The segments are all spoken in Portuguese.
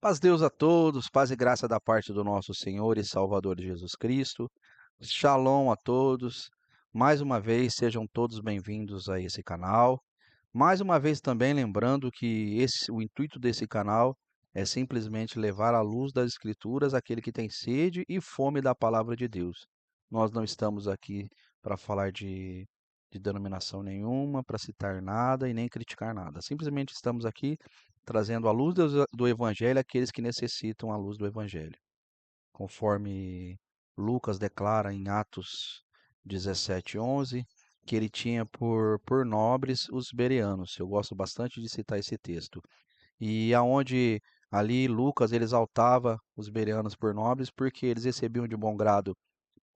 Paz Deus a todos, paz e graça da parte do nosso Senhor e Salvador Jesus Cristo. Shalom a todos. Mais uma vez, sejam todos bem-vindos a esse canal. Mais uma vez também lembrando que o intuito desse canal é simplesmente levar à luz das Escrituras aquele que tem sede e fome da palavra de Deus. Nós não estamos aqui para falar de denominação nenhuma, para citar nada e nem criticar nada. Simplesmente estamos aqui trazendo a luz do Evangelho àqueles que necessitam a luz do Evangelho. Conforme Lucas declara em Atos 17:11, que ele tinha por nobres os bereanos. Eu gosto bastante de citar esse texto. E aonde ali Lucas ele exaltava os bereanos por nobres, porque eles recebiam de bom grado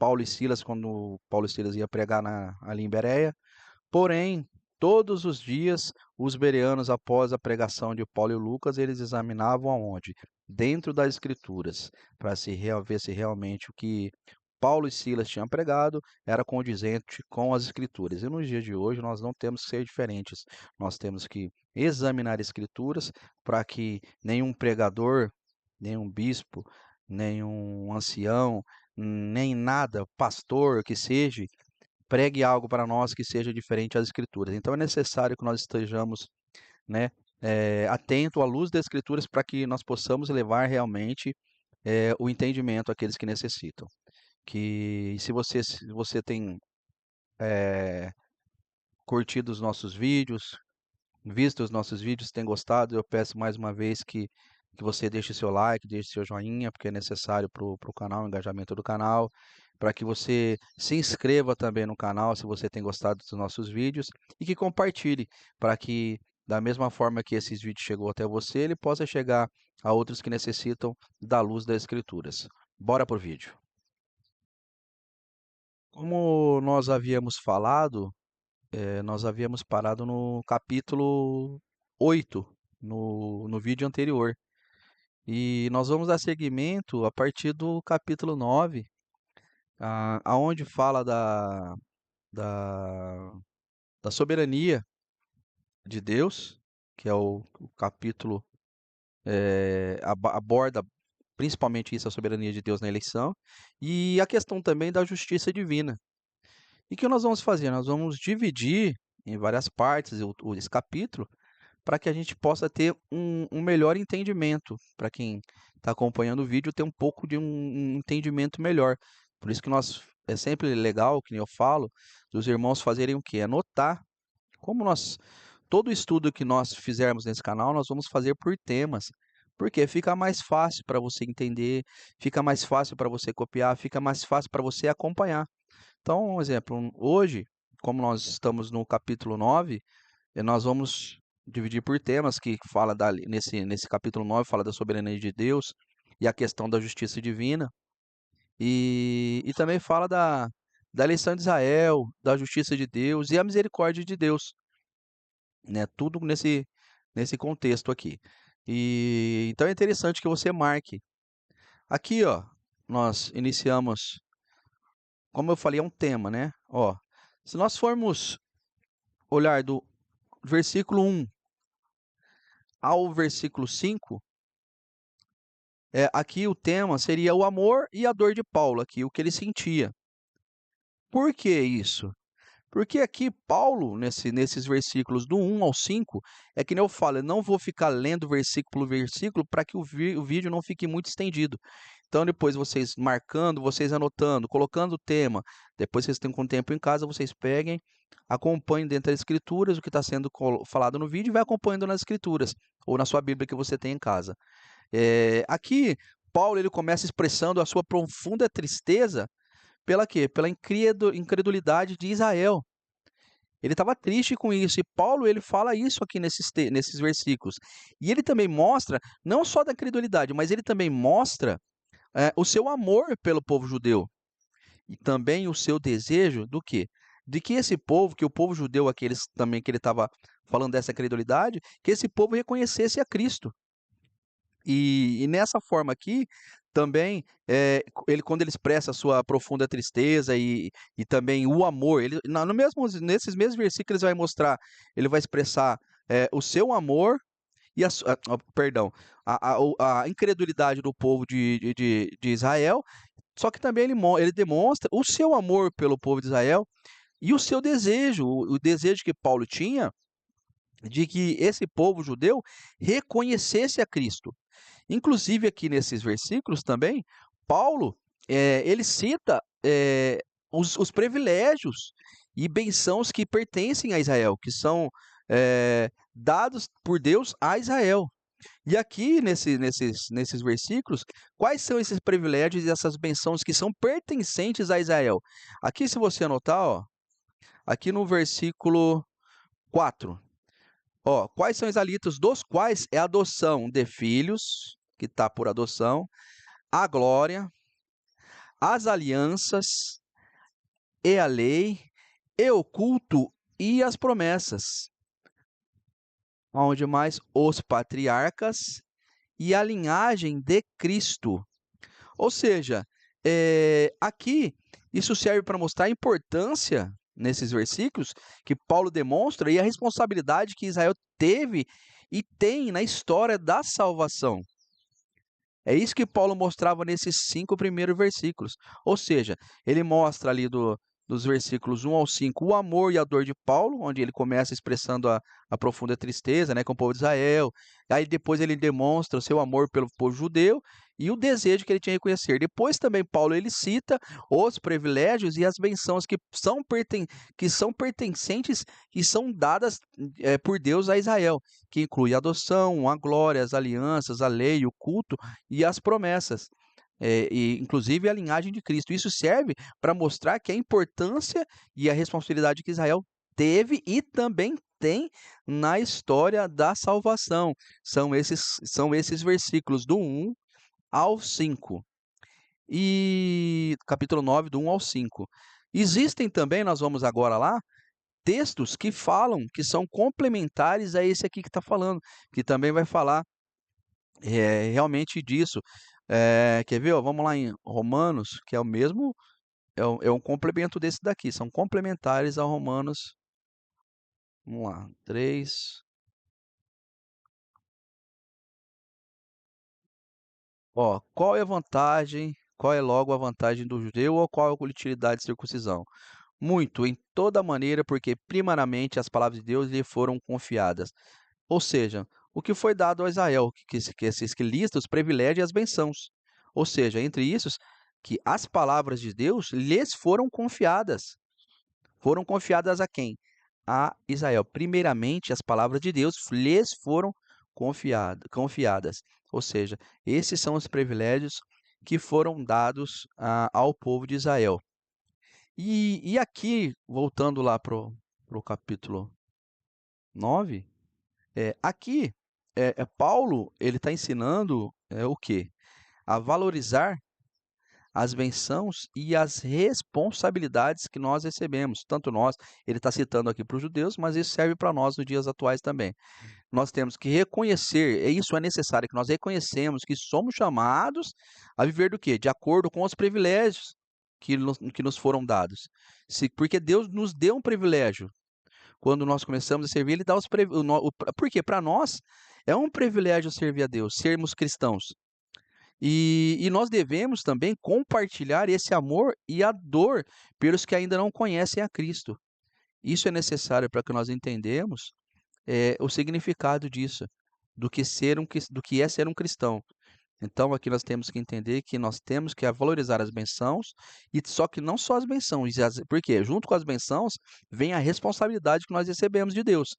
Paulo e Silas quando Paulo e Silas ia pregar ali em Bereia. Porém, todos os dias, os bereanos, após a pregação de Paulo e Lucas, eles examinavam aonde? Dentro das Escrituras, para ver se realmente o que Paulo e Silas tinham pregado era condizente com as Escrituras. E nos dias de hoje nós não temos que ser diferentes. Nós temos que examinar Escrituras para que nenhum pregador, nenhum bispo, nenhum ancião, nem nada, pastor que seja, pregue algo para nós que seja diferente às Escrituras. Então é necessário que nós estejamos, né, atento à luz das Escrituras para que nós possamos levar realmente o entendimento àqueles que necessitam. Que se você tem curtido os nossos vídeos, visto os nossos vídeos, tem gostado, eu peço mais uma vez que você deixe seu like, deixe seu joinha, porque é necessário para o canal, o engajamento do canal, para que você se inscreva também no canal, se você tem gostado dos nossos vídeos, e que compartilhe, para que, da mesma forma que esses vídeos chegou até você, ele possa chegar a outros que necessitam da luz das Escrituras. Bora pro vídeo. Como nós havíamos falado, nós havíamos parado no capítulo 8 no vídeo anterior. E nós vamos dar seguimento a partir do capítulo 9, aonde fala da, da soberania de Deus, que é o capítulo aborda principalmente isso, a soberania de Deus na eleição, e a questão também da justiça divina. E o que nós vamos fazer? Nós vamos dividir em várias partes esse capítulo, para que a gente possa ter um melhor entendimento, para quem está acompanhando o vídeo ter um pouco de um entendimento melhor. Por isso que é sempre legal, que nem eu falo, dos irmãos fazerem o quê? Anotar. Como todo estudo que nós fizermos nesse canal, nós vamos fazer por temas. Porque fica mais fácil para você entender, fica mais fácil para você copiar, fica mais fácil para você acompanhar. Então, um exemplo, hoje, como nós estamos no capítulo 9, nós vamos dividir por temas que fala nesse capítulo 9 fala da soberania de Deus e a questão da justiça divina, e também fala da eleição de Israel, da justiça de Deus e a misericórdia de Deus, né? Tudo nesse contexto aqui. E então é interessante que você marque. Aqui, ó, nós iniciamos, como eu falei, é um tema, né? Ó, se nós formos olhar do versículo 1 ao versículo 5, aqui o tema seria o amor e a dor de Paulo, aqui o que ele sentia. Por que isso? Porque aqui Paulo, nesses versículos do 1 ao 5, é que nem eu falo, eu não vou ficar lendo versículo por versículo para que o vídeo não fique muito estendido. Então depois vocês marcando, vocês anotando, colocando o tema, depois vocês têm com tempo em casa, vocês peguem, acompanhem dentro das escrituras o que está sendo falado no vídeo e vai acompanhando nas escrituras, ou na sua Bíblia que você tem em casa. Aqui, Paulo ele começa expressando a sua profunda tristeza pela quê? Pela incredulidade de Israel. Ele estava triste com isso, e Paulo ele fala isso aqui nesses versículos. E ele também mostra, não só da incredulidade, mas ele também mostra o seu amor pelo povo judeu. E também o seu desejo do quê? De que esse povo, que o povo judeu, aqueles também que ele estava falando dessa incredulidade, que esse povo reconhecesse a Cristo. E nessa forma aqui, também, quando ele expressa a sua profunda tristeza e também o amor, ele, nesses mesmos versículos, ele vai mostrar, ele vai expressar o seu amor e perdão, a incredulidade do povo de Israel, só que também ele demonstra o seu amor pelo povo de Israel e o seu desejo, o desejo que Paulo tinha de que esse povo judeu reconhecesse a Cristo. Inclusive aqui nesses versículos também, Paulo, ele cita os privilégios e bênçãos que pertencem a Israel, que são dados por Deus a Israel. E aqui nesses versículos, quais são esses privilégios e essas bênçãos que são pertencentes a Israel? Aqui, se você anotar, ó, aqui no versículo 4, ó, quais são os alívios dos quais é a adoção de filhos, que está por adoção, a glória, as alianças, e a lei, e o culto e as promessas. Onde mais? Os patriarcas e a linhagem de Cristo. Ou seja, aqui isso serve para mostrar a importância nesses versículos que Paulo demonstra e a responsabilidade que Israel teve e tem na história da salvação. É isso que Paulo mostrava nesses 5 primeiros versículos. Ou seja, ele mostra ali dos versículos 1 ao 5 o amor e a dor de Paulo, onde ele começa expressando a profunda tristeza, né, com o povo de Israel. Aí depois ele demonstra o seu amor pelo povo judeu e o desejo que ele tinha de reconhecer. Depois também Paulo ele cita os privilégios e as bênçãos que são pertencentes e são dadas por Deus a Israel, que inclui a adoção, a glória, as alianças, a lei, o culto e as promessas. E inclusive a linhagem de Cristo. Isso serve para mostrar que a importância e a responsabilidade que Israel teve e também tem na história da salvação. São esses versículos do 1 ao 5. E capítulo 9, do 1 ao 5. Existem também, nós vamos agora lá, textos que falam, que são complementares a esse aqui que está falando, que também vai falar realmente disso. Quer ver? Ó, vamos lá em Romanos, que é o mesmo, é um complemento desse daqui, são complementares a Romanos. Vamos lá, 3. Ó, qual é a vantagem, qual é logo a vantagem do judeu ou qual é a utilidade de circuncisão? Muito, em toda maneira, porque primeiramente as palavras de Deus lhe foram confiadas. Ou seja, o que foi dado a Israel, que lista os privilégios e as bênçãos. Ou seja, entre isso, que as palavras de Deus lhes foram confiadas. Foram confiadas a quem? A Israel. Primeiramente, as palavras de Deus lhes foram confiadas. Ou seja, esses são os privilégios que foram dados ao povo de Israel. E aqui, voltando lá para o capítulo 9, aqui, Paulo ele está ensinando o quê? A valorizar as bênçãos e as responsabilidades que nós recebemos. Tanto nós, ele está citando aqui para os judeus, mas isso serve para nós nos dias atuais também. Nós temos que reconhecer, e isso é necessário, que nós reconhecemos que somos chamados a viver do quê? De acordo com os privilégios que nos foram dados. Porque Deus nos deu um privilégio. Quando nós começamos a servir, Ele dá os privilégios. Porque para nós é um privilégio servir a Deus, sermos cristãos. E nós devemos também compartilhar esse amor e a dor pelos que ainda não conhecem a Cristo. Isso é necessário para que nós entendamos o significado disso, do que é ser um cristão. Então, aqui nós temos que entender que nós temos que valorizar as bênçãos, e só que não só as bênçãos, porque junto com as bênçãos vem a responsabilidade que nós recebemos de Deus.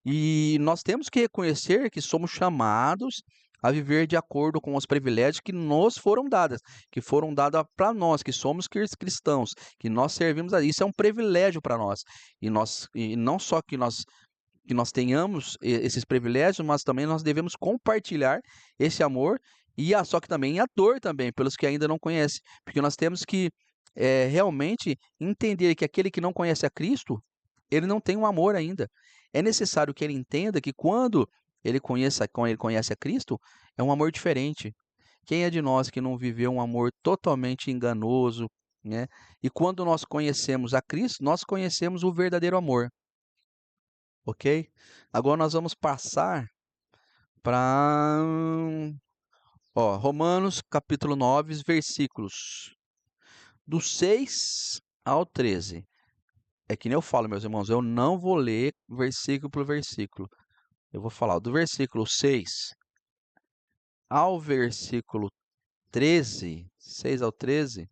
E nós temos que reconhecer que somos chamados a viver de acordo com os privilégios que nos foram dados, que foram dados para nós, que somos cristãos, que nós servimos a isso é um privilégio para nós. E não só que nós tenhamos esses privilégios, mas também nós devemos compartilhar esse amor só que também a dor também pelos que ainda não conhecem, porque nós temos que realmente entender que aquele que não conhece a Cristo, ele não tem um amor ainda. É necessário que ele entenda que quando ele conhece a Cristo, é um amor diferente. Quem é de nós que não viveu um amor totalmente enganoso, né? E quando nós conhecemos a Cristo, nós conhecemos o verdadeiro amor, ok? Agora nós vamos passar para Romanos capítulo 9, versículos do 6 ao 13. É que nem eu falo, meus irmãos, eu não vou ler versículo por versículo. Eu vou falar do versículo 6 ao versículo 13, 6 ao 13.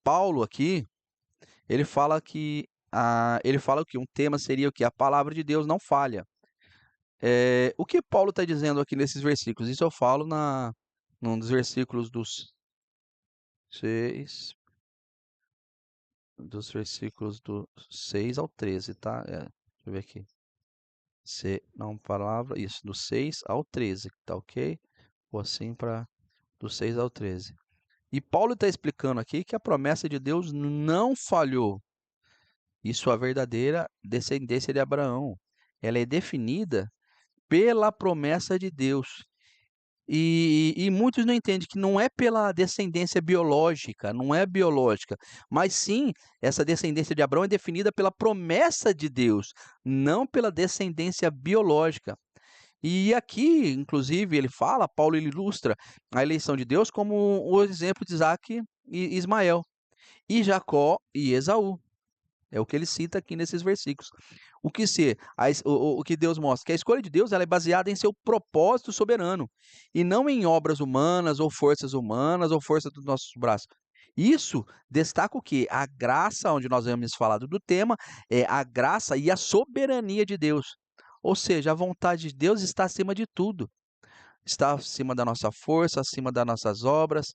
Paulo aqui, ele fala que um tema seria o que? A palavra de Deus não falha. O que Paulo está dizendo aqui nesses versículos? Isso eu falo num dos versículos dos 6, do 6 ao 13, tá? Deixa eu ver aqui. Não, palavra, isso, do 6 ao 13, tá ok? Ou assim para do 6 ao 13. E Paulo está explicando aqui que a promessa de Deus não falhou. Isso é a verdadeira descendência de Abraão. Ela é definida pela promessa de Deus. E muitos não entendem que não é pela descendência biológica, não é biológica, mas sim, essa descendência de Abraão é definida pela promessa de Deus, não pela descendência biológica. E aqui, inclusive, Paulo ele ilustra a eleição de Deus como o exemplo de Isaac e Ismael, e Jacó e Esaú. É o que ele cita aqui nesses versículos. O que Deus mostra? Que a escolha de Deus ela é baseada em seu propósito soberano e não em obras humanas ou força dos nossos braços. Isso destaca o quê? A graça, onde nós vemos falado do tema, é a graça e a soberania de Deus. Ou seja, a vontade de Deus está acima de tudo. Está acima da nossa força, acima das nossas obras.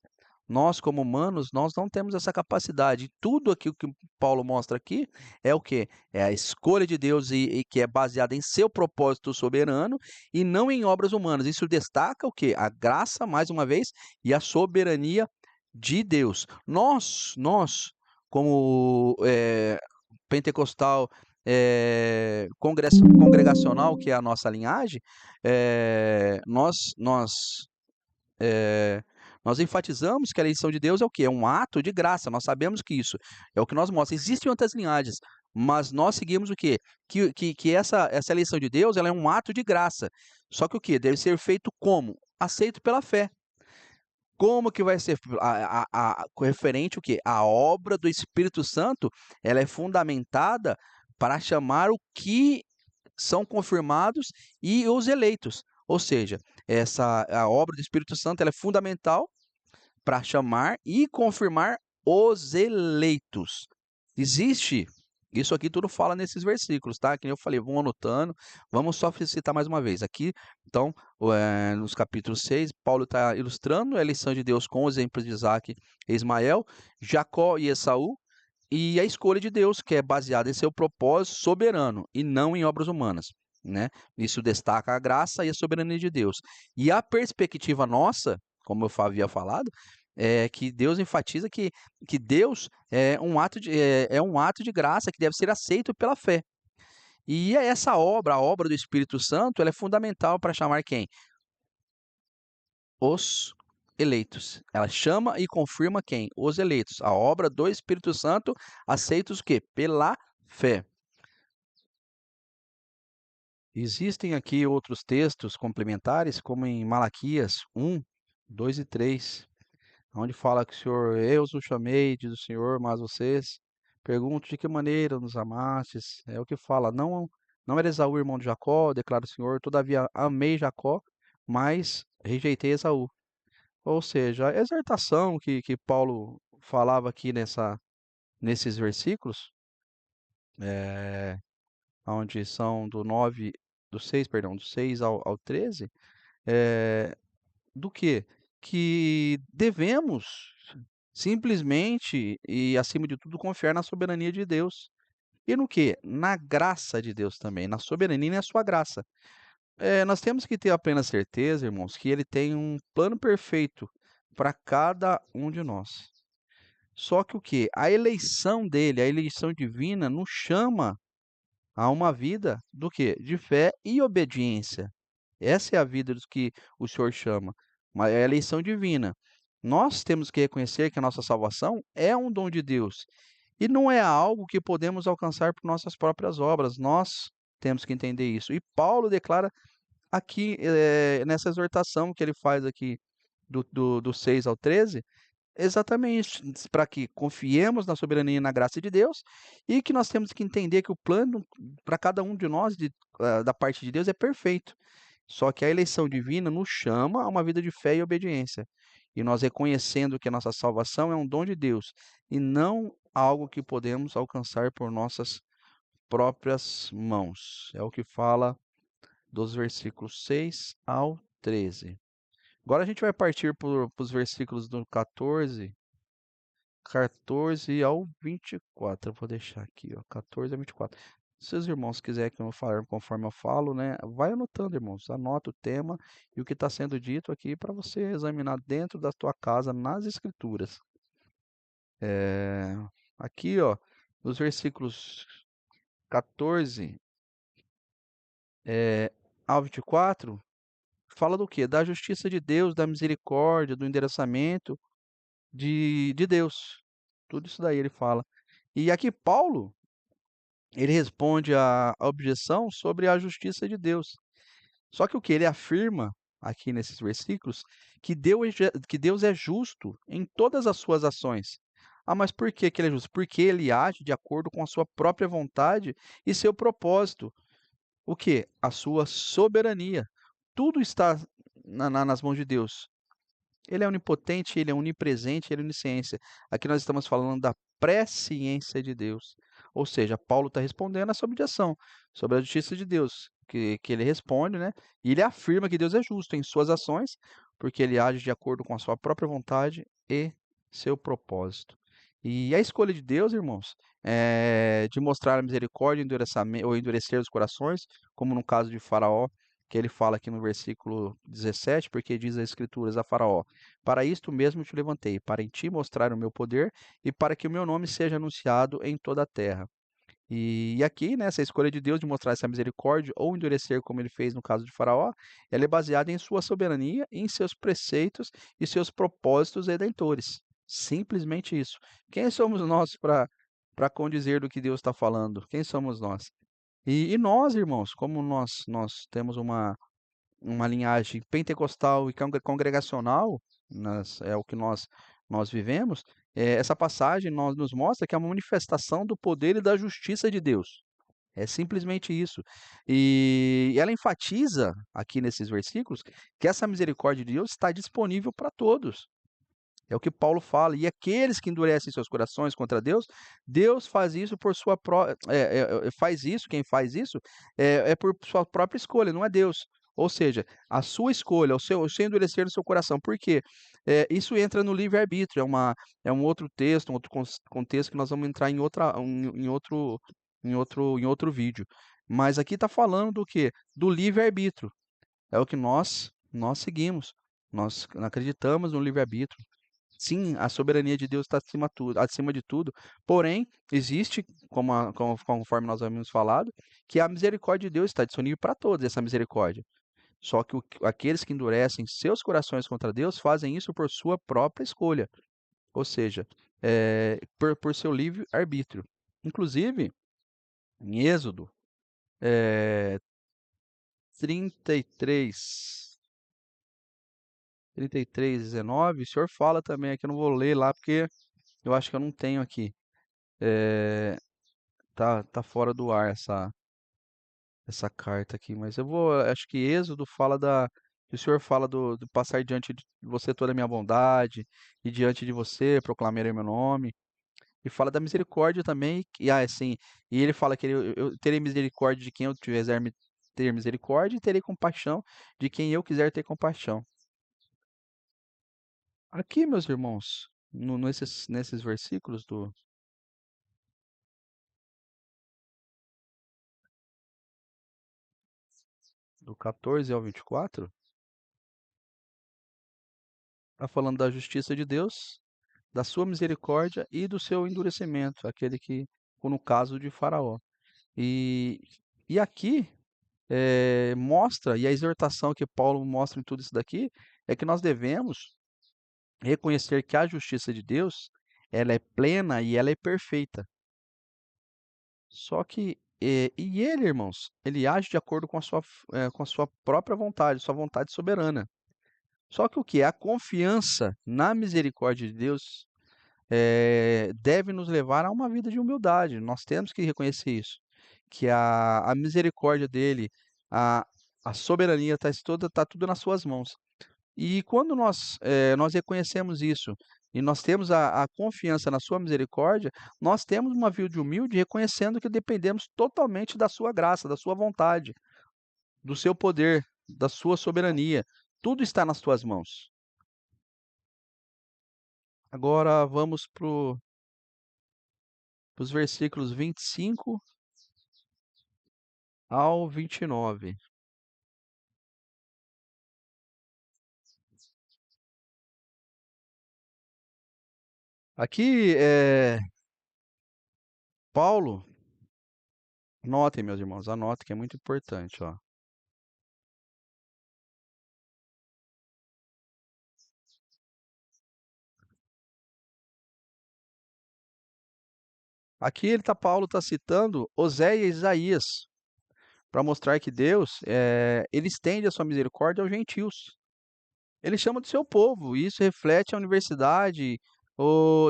Nós, como humanos, nós não temos essa capacidade. Tudo aquilo que Paulo mostra aqui é o quê? É a escolha de Deus e que é baseada em seu propósito soberano e não em obras humanas. Isso destaca o quê? A graça, mais uma vez, e a soberania de Deus. Nós como pentecostal, congregacional, que é a nossa linhagem, eh, nós nós eh, nós enfatizamos que a eleição de Deus é o quê? É um ato de graça, nós sabemos que isso é o que nós mostra. Existem outras linhagens, mas nós seguimos o quê? Que essa eleição de Deus, ela é um ato de graça. Só que o quê? Deve ser feito como? Aceito pela fé. Como que vai ser referente o quê? A obra do Espírito Santo, ela é fundamentada para chamar o que são confirmados e os eleitos. Ou seja, a obra do Espírito Santo ela é fundamental para chamar e confirmar os eleitos. Existe, isso aqui tudo fala nesses versículos, tá? Que nem eu falei, vão anotando, vamos só citar mais uma vez. Aqui, então, nos capítulos 6, Paulo está ilustrando a eleição de Deus com os exemplos de Isaac e Ismael, Jacó e Esaú, e a escolha de Deus, que é baseada em seu propósito soberano e não em obras humanas, né? Isso destaca a graça e a soberania de Deus. E a perspectiva nossa, como eu havia falado, é que Deus enfatiza que Deus é um ato de graça que deve ser aceito pela fé. E essa obra, a obra do Espírito Santo, ela é fundamental para chamar quem? Os eleitos. Ela chama e confirma quem? Os eleitos. A obra do Espírito Santo, aceitos o quê? Pela fé. Existem aqui outros textos complementares, como em Malaquias 1, 2 e 3, onde fala que o Senhor, eu os chamei, diz o Senhor, mas vocês perguntam de que maneira nos amastes. É o que fala, não era Esaú irmão de Jacó, declara o Senhor, todavia amei Jacó, mas rejeitei Esaú. Ou seja, a exortação que Paulo falava aqui nesses versículos, eh, onde são do 6, perdão, do 6 ao 13, eh, do quê? Que devemos simplesmente e acima de tudo confiar na soberania de Deus. E no quê? Na graça de Deus também, na soberania e na sua graça. Nós temos que ter a plena certeza, irmãos, que ele tem um plano perfeito para cada um de nós. Só que o quê? A eleição dele, a eleição divina, nos chama a uma vida do quê? De fé e obediência. Essa é a vida dos que o Senhor chama, mas é a eleição divina. Nós temos que reconhecer que a nossa salvação é um dom de Deus e não é algo que podemos alcançar por nossas próprias obras. Nós temos que entender isso. E Paulo declara aqui nessa exortação que ele faz aqui do 6 ao 13, exatamente, para que confiemos na soberania e na graça de Deus, e que nós temos que entender que o plano para cada um de nós, da parte de Deus, é perfeito. Só que a eleição divina nos chama a uma vida de fé e obediência. E nós reconhecendo que a nossa salvação é um dom de Deus e não algo que podemos alcançar por nossas próprias mãos. É o que fala dos versículos 6 ao 13. Agora a gente vai partir para os versículos do 14 ao 24. Eu vou deixar aqui, ó, 14 a 24. Se os irmãos quiserem que eu fale conforme eu falo, né, vai anotando, irmãos. Anota o tema e o que está sendo dito aqui para você examinar dentro da tua casa nas Escrituras. Aqui, ó, nos versículos 14 ao 24, fala do quê? Da justiça de Deus, da misericórdia, do endereçamento de Deus. Tudo isso daí ele fala. E aqui Paulo, ele responde à objeção sobre a justiça de Deus. Só que o que ele afirma aqui nesses versículos, que Deus é justo em todas as suas ações. Ah, mas por que que ele é justo? Porque ele age de acordo com a sua própria vontade e seu propósito. O que? A sua soberania. Tudo está nas mãos de Deus. Ele é onipotente, ele é onipresente, ele é onisciência. Aqui nós estamos falando da presciência de Deus. Ou seja, Paulo está respondendo essa objeção sobre a justiça de Deus, que ele responde, né? E ele afirma que Deus é justo em suas ações, porque ele age de acordo com a sua própria vontade e seu propósito. E a escolha de Deus, irmãos, é de mostrar a misericórdia ou endurecer os corações, como no caso de Faraó, que ele fala aqui no versículo 17, porque diz as Escrituras a Faraó: para isto mesmo te levantei, para em ti mostrar o meu poder e para que o meu nome seja anunciado em toda a terra. E aqui, né, essa escolha de Deus de mostrar essa misericórdia ou endurecer, como ele fez no caso de Faraó, ela é baseada em sua soberania, em seus preceitos e seus propósitos redentores. Simplesmente isso. Quem somos nós para condizer do que Deus está falando? Quem somos nós? E nós, irmãos, como nós temos uma linhagem pentecostal e congregacional, é o que nós vivemos, essa passagem nos mostra que é uma manifestação do poder e da justiça de Deus. É simplesmente isso. E ela enfatiza aqui nesses versículos que essa misericórdia de Deus está disponível para todos. É o que Paulo fala. E aqueles que endurecem seus corações contra Deus, Deus faz isso por sua faz isso, quem faz isso é por sua própria escolha, não é Deus. Ou seja, a sua escolha, o seu endurecer do seu coração. Por quê? Isso entra no livre-arbítrio, é um outro texto, um outro contexto que nós vamos entrar em outro vídeo. Mas aqui está falando do quê? Do livre-arbítrio. É o que nós seguimos. Nós acreditamos no livre-arbítrio. Sim, a soberania de Deus está acima de tudo. Porém, existe, conforme nós havíamos falado, que a misericórdia de Deus está disponível para todos, essa misericórdia. Só que aqueles que endurecem seus corações contra Deus fazem isso por sua própria escolha, ou seja, por seu livre arbítrio. Inclusive, em Êxodo 33, 33, 19, o senhor fala também aqui, eu não vou ler lá porque eu acho que eu não tenho aqui. É, tá fora do ar essa carta aqui, mas acho que Êxodo fala que o Senhor fala do passar diante de você toda a minha bondade, e diante de você proclamarei meu nome, e fala da misericórdia também, assim, e ele fala que eu terei misericórdia de quem eu quiser ter misericórdia, e terei compaixão de quem eu quiser ter compaixão. Aqui, meus irmãos, nesses versículos do 14 ao 24, está falando da justiça de Deus, da sua misericórdia e do seu endurecimento, aquele que, no caso de Faraó. E, e aqui mostra, e a exortação que Paulo mostra em tudo isso daqui, é que nós devemos reconhecer que a justiça de Deus, ela é plena e ela é perfeita. Só que E ele, irmãos, ele age de acordo com com a sua própria vontade, sua vontade soberana. Só que o que? A confiança na misericórdia de Deus deve nos levar a uma vida de humildade. Nós temos que reconhecer isso, que a misericórdia dele, a, a soberania tá tudo nas suas mãos. E quando nós reconhecemos isso e nós temos a confiança na sua misericórdia, nós temos uma vida humilde reconhecendo que dependemos totalmente da sua graça, da sua vontade, do seu poder, da sua soberania. Tudo está nas tuas mãos. Agora vamos para os versículos 25 ao 29. Aqui, Paulo, anotem, meus irmãos, anotem que é muito importante, ó. Aqui Paulo está citando Oséias e Isaías para mostrar que Deus, ele estende a sua misericórdia aos gentios. Ele chama do seu povo, e isso reflete a universidade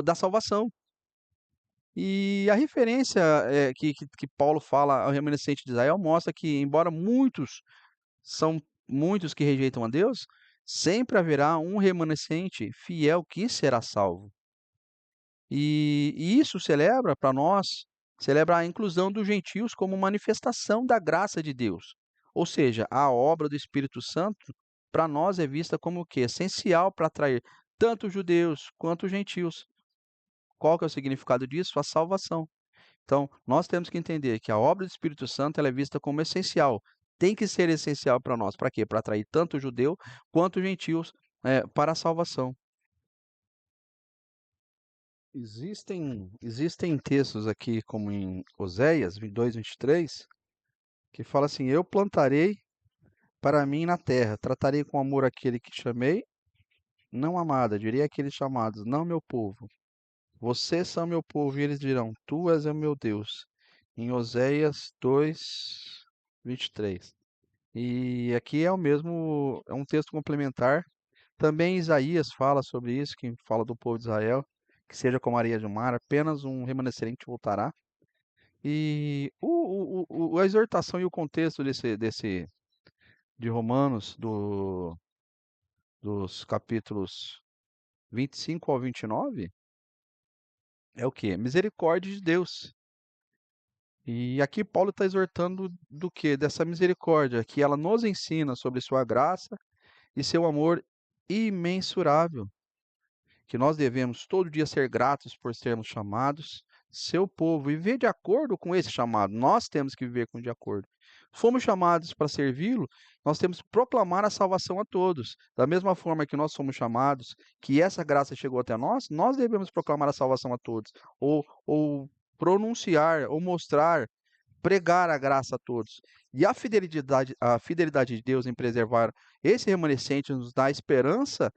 da salvação. E a referência que Paulo fala ao remanescente de Israel mostra que, embora são muitos que rejeitam a Deus, sempre haverá um remanescente fiel que será salvo. E isso celebra para nós, celebra a inclusão dos gentios como manifestação da graça de Deus. Ou seja, a obra do Espírito Santo para nós é vista como o quê? Essencial para atrair tanto os judeus quanto os gentios. Qual que é o significado disso? A salvação. Então, nós temos que entender que a obra do Espírito Santo ela é vista como essencial. Tem que ser essencial para nós. Para quê? Para atrair tanto o judeu quanto os gentios para a salvação. Existem textos aqui, como em Oséias 22, 23, que fala assim: Eu plantarei para mim na terra, tratarei com amor aquele que chamei, não amada, direi àqueles chamados, não meu povo. Vocês são meu povo, e eles dirão: Tu és o meu Deus. Em Oséias 2, 23. E aqui é o mesmo, é um texto complementar. Também Isaías fala sobre isso, que fala do povo de Israel, que seja como a areia do mar, apenas um remanescente voltará. E a exortação e o contexto de Romanos, dos capítulos 25 ao 29, é o quê? Misericórdia de Deus. E aqui Paulo está exortando do quê? Dessa misericórdia, que ela nos ensina sobre sua graça e seu amor imensurável, que nós devemos todo dia ser gratos por sermos chamados seu povo e viver de acordo com esse chamado. Nós temos que viver de acordo. Fomos chamados para servi-lo, nós temos que proclamar a salvação a todos. Da mesma forma que nós somos chamados, que essa graça chegou até nós devemos proclamar a salvação a todos. Ou pronunciar, ou mostrar, pregar a graça a todos. E a fidelidade de Deus em preservar esse remanescente nos dá esperança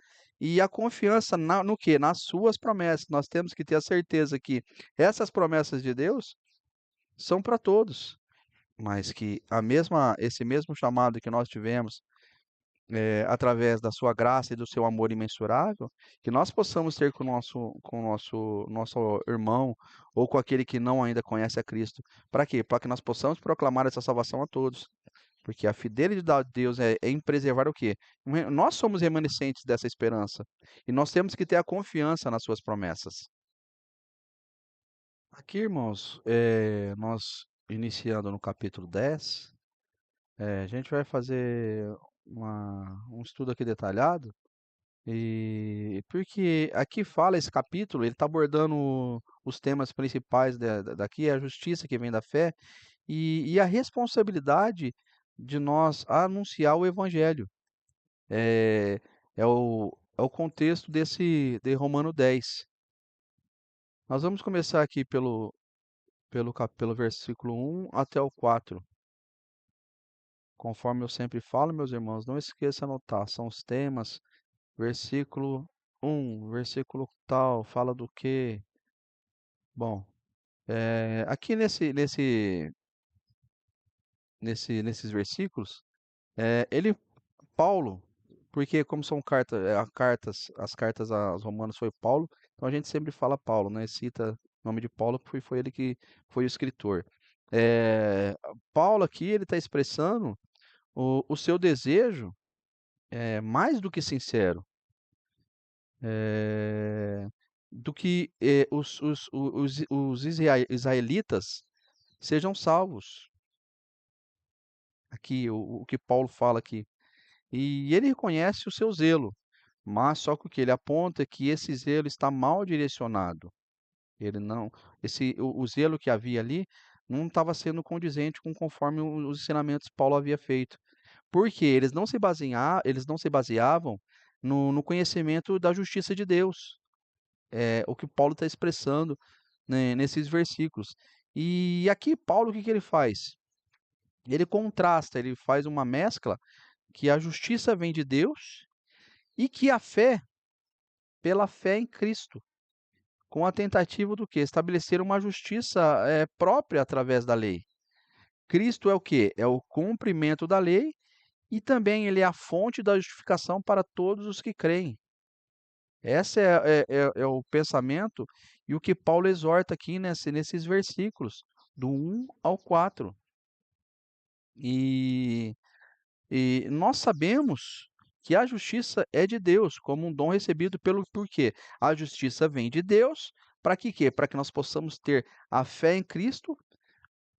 e a confiança no quê? Nas suas promessas. Nós temos que ter a certeza que essas promessas de Deus são para todos, mas que esse mesmo chamado que nós tivemos através da sua graça e do seu amor imensurável, que nós possamos ter com o nosso irmão ou com aquele que não ainda conhece a Cristo. Para quê? Para que nós possamos proclamar essa salvação a todos. Porque a fidelidade de Deus é em preservar o quê? Nós somos remanescentes dessa esperança. E nós temos que ter a confiança nas suas promessas. Aqui, irmãos, nós iniciando no capítulo 10, a gente vai fazer um estudo aqui detalhado. E porque aqui fala esse capítulo, ele está abordando os temas principais daqui, a justiça que vem da fé e a responsabilidade de nós anunciar o evangelho. É, é o contexto de Romano 10. Nós vamos começar aqui pelo versículo 1 até o 4. Conforme eu sempre falo, meus irmãos, não esqueça de anotar, são os temas. Versículo 1, versículo tal, fala do quê? Bom, aqui nesses versículos, Paulo, porque como são as cartas aos Romanos foi Paulo, então a gente sempre fala Paulo, né? Cita o nome de Paulo, porque foi ele que foi o escritor. É, Paulo aqui, ele está expressando o seu desejo mais do que sincero, é, do que os israelitas sejam salvos. Aqui, o que Paulo fala aqui. E ele reconhece o seu zelo, mas só que o que ele aponta é que esse zelo está mal direcionado. Ele não, o zelo que havia ali não estava sendo condizente com conforme os ensinamentos que Paulo havia feito. Porque eles não se baseavam no conhecimento da justiça de Deus. É o que Paulo está expressando, né, nesses versículos. E aqui Paulo, o que que ele faz? Ele contrasta, ele faz uma mescla que a justiça vem de Deus e que a fé, pela fé em Cristo, com a tentativa do quê? Estabelecer uma justiça própria através da lei. Cristo é o quê? É o cumprimento da lei e também ele é a fonte da justificação para todos os que creem. Esse é o pensamento e o que Paulo exorta aqui nesses versículos, do 1 ao 4. E E nós sabemos que a justiça é de Deus, como um dom recebido pelo porquê? A justiça vem de Deus, para que quê? Para que nós possamos ter a fé em Cristo,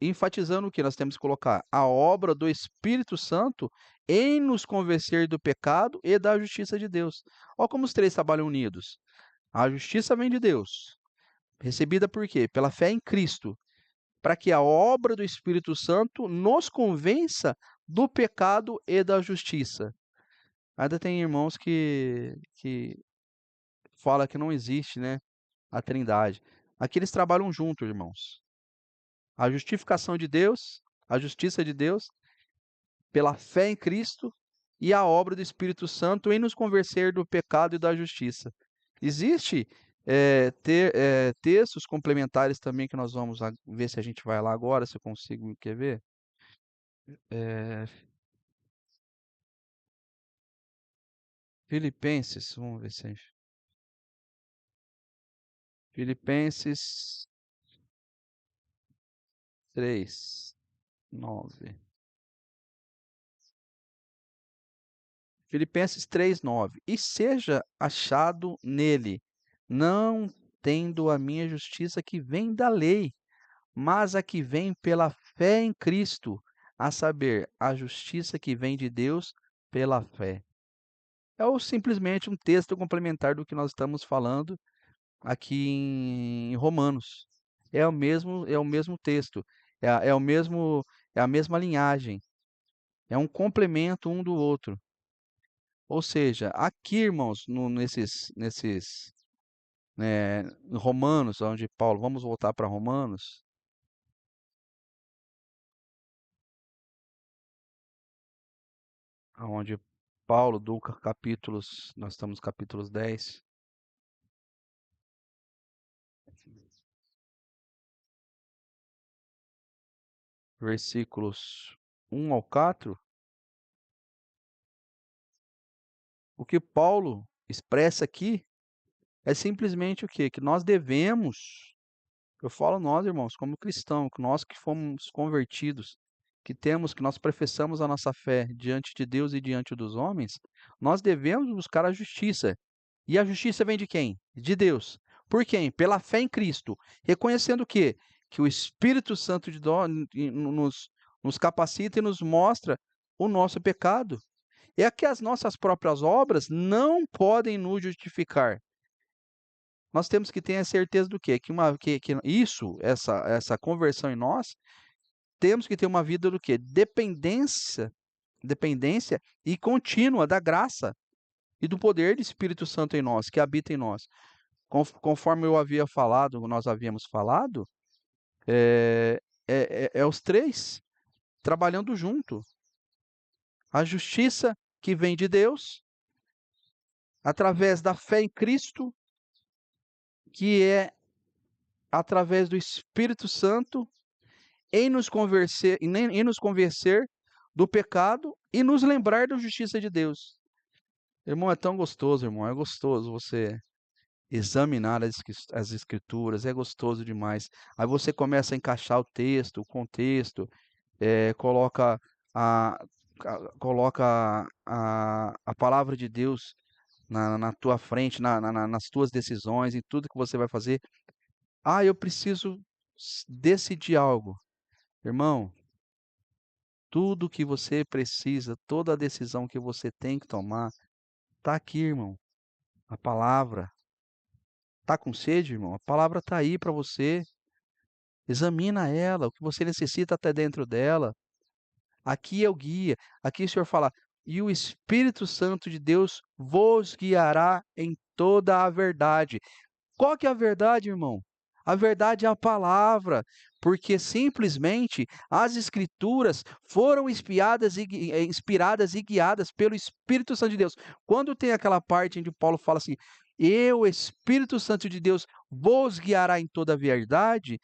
enfatizando o que nós temos que colocar? A obra do Espírito Santo em nos convencer do pecado e da justiça de Deus. Olha como os três trabalham unidos. A justiça vem de Deus, recebida por quê? Pela fé em Cristo, para que a obra do Espírito Santo nos convença do pecado e da justiça. Ainda tem irmãos que fala que não existe, né, a Trindade. Aqui eles trabalham juntos, irmãos. A justificação de Deus, a justiça de Deus, pela fé em Cristo e a obra do Espírito Santo em nos convencer do pecado e da justiça. Existe textos complementares também que nós vamos ver se a gente vai lá agora, se eu consigo, quer ver? É, Filipenses, vamos ver se é Filipenses 3:9. Filipenses 3:9. E seja achado nele, não tendo a minha justiça que vem da lei, mas a que vem pela fé em Cristo, a saber, a justiça que vem de Deus pela fé. Simplesmente um texto complementar do que nós estamos falando aqui em Romanos. É o mesmo texto, é o mesmo, é a mesma linhagem, é um complemento um do outro. Ou seja, aqui, irmãos, Romanos, onde Paulo, vamos voltar para Romanos, onde Paulo, nós estamos no capítulos 10, versículos 1 ao 4. O que Paulo expressa aqui é simplesmente o quê? Que nós devemos, eu falo nós, irmãos, como cristãos, que nós que fomos convertidos, que nós professamos a nossa fé diante de Deus e diante dos homens, nós devemos buscar a justiça. E a justiça vem de quem? De Deus. Por quem? Pela fé em Cristo. Reconhecendo o quê? Que o Espírito Santo nos capacita e nos mostra o nosso pecado. É que as nossas próprias obras não podem nos justificar. Nós temos que ter a certeza do quê? Que essa conversão em nós, temos que ter uma vida do quê? Dependência e contínua da graça e do poder do Espírito Santo em nós, que habita em nós. Conforme nós havíamos falado, é, é os três trabalhando junto. A justiça que vem de Deus, através da fé em Cristo, que é através do Espírito Santo, em nos convencer do pecado e nos lembrar da justiça de Deus. Irmão, é tão gostoso, irmão, é gostoso você examinar as escrituras, é gostoso demais. Aí você começa a encaixar o texto, o contexto, coloca a a palavra de Deus na tua frente, nas tuas decisões, em tudo que você vai fazer. "Ah, eu preciso decidir algo". Irmão, tudo que você precisa, toda a decisão que você tem que tomar, tá aqui, irmão, a palavra. Tá com sede, irmão? A palavra tá aí para você. Examina ela, o que você necessita está dentro dela. Aqui é o guia. Aqui o Senhor fala: "E o Espírito Santo de Deus vos guiará em toda a verdade". Qual que é a verdade, irmão? A verdade é a palavra, porque simplesmente as escrituras foram inspiradas e guiadas pelo Espírito Santo de Deus. Quando tem aquela parte onde Paulo fala assim: "E o Espírito Santo de Deus vos guiará em toda a verdade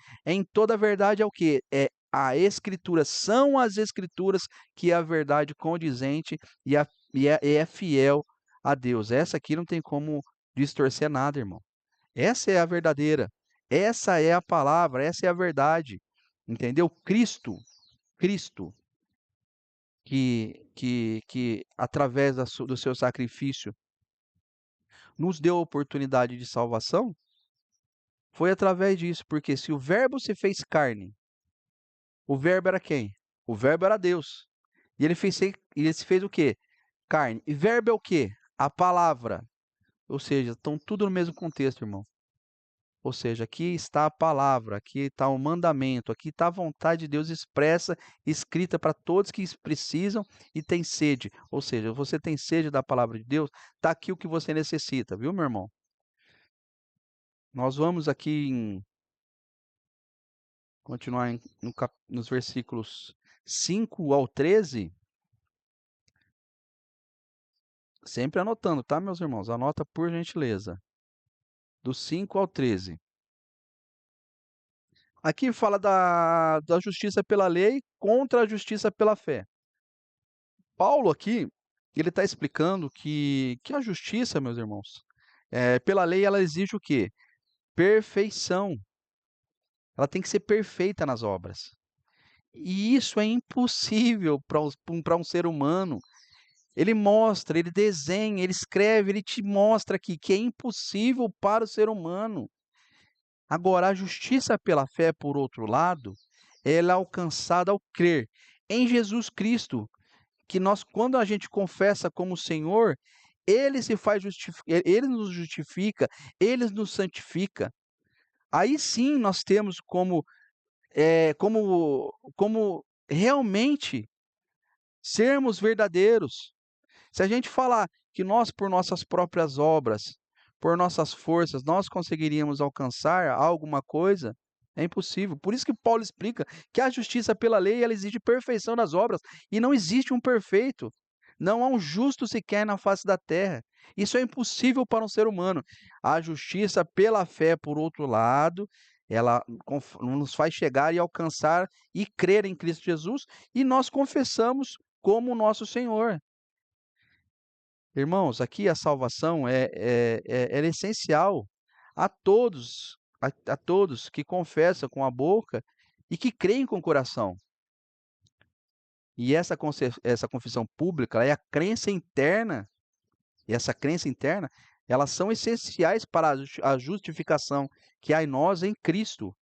é o quê? É a escritura, são as escrituras que é a verdade condizente e é fiel a Deus. Essa aqui não tem como distorcer nada, irmão. Essa é a verdadeira, essa é a palavra, essa é a verdade, entendeu? Cristo que através do seu sacrifício nos deu a oportunidade de salvação, foi através disso, porque se o verbo se fez carne, o verbo era quem? O verbo era Deus. E ele se fez o quê? Carne. E verbo é o quê? A palavra. Ou seja, estão tudo no mesmo contexto, irmão. Ou seja, aqui está a palavra, aqui está o mandamento, aqui está a vontade de Deus expressa, escrita para todos que precisam e têm sede. Ou seja, você tem sede da palavra de Deus, está aqui o que você necessita, viu, meu irmão? Nós vamos aqui continuar nos versículos 5 ao 13, sempre anotando, tá, meus irmãos? Anota por gentileza. Do 5 ao 13. Aqui fala da justiça pela lei contra a justiça pela fé. Paulo aqui, ele está explicando que a justiça, meus irmãos, pela lei ela exige o quê? Perfeição. Ela tem que ser perfeita nas obras. E isso é impossível para um ser humano. Ele mostra, ele desenha, ele escreve, ele te mostra aqui que é impossível para o ser humano. Agora, a justiça pela fé, por outro lado, ela é alcançada ao crer em Jesus Cristo, que nós, quando a gente confessa como Senhor, ele se faz ele nos justifica, ele nos santifica. Aí sim nós temos como realmente sermos verdadeiros. Se a gente falar que nós, por nossas próprias obras, por nossas forças, nós conseguiríamos alcançar alguma coisa, é impossível. Por isso que Paulo explica que a justiça pela lei, ela exige perfeição das obras, e não existe um perfeito. Não há um justo sequer na face da terra. Isso é impossível para um ser humano. A justiça pela fé, por outro lado, ela nos faz chegar e alcançar e crer em Cristo Jesus, e nós confessamos como nosso Senhor. Irmãos, aqui a salvação ela é essencial a todos que confessam com a boca e que creem com o coração. E essa confissão pública é a crença interna, e essa crença interna, elas são essenciais para a justificação que há em nós em Cristo.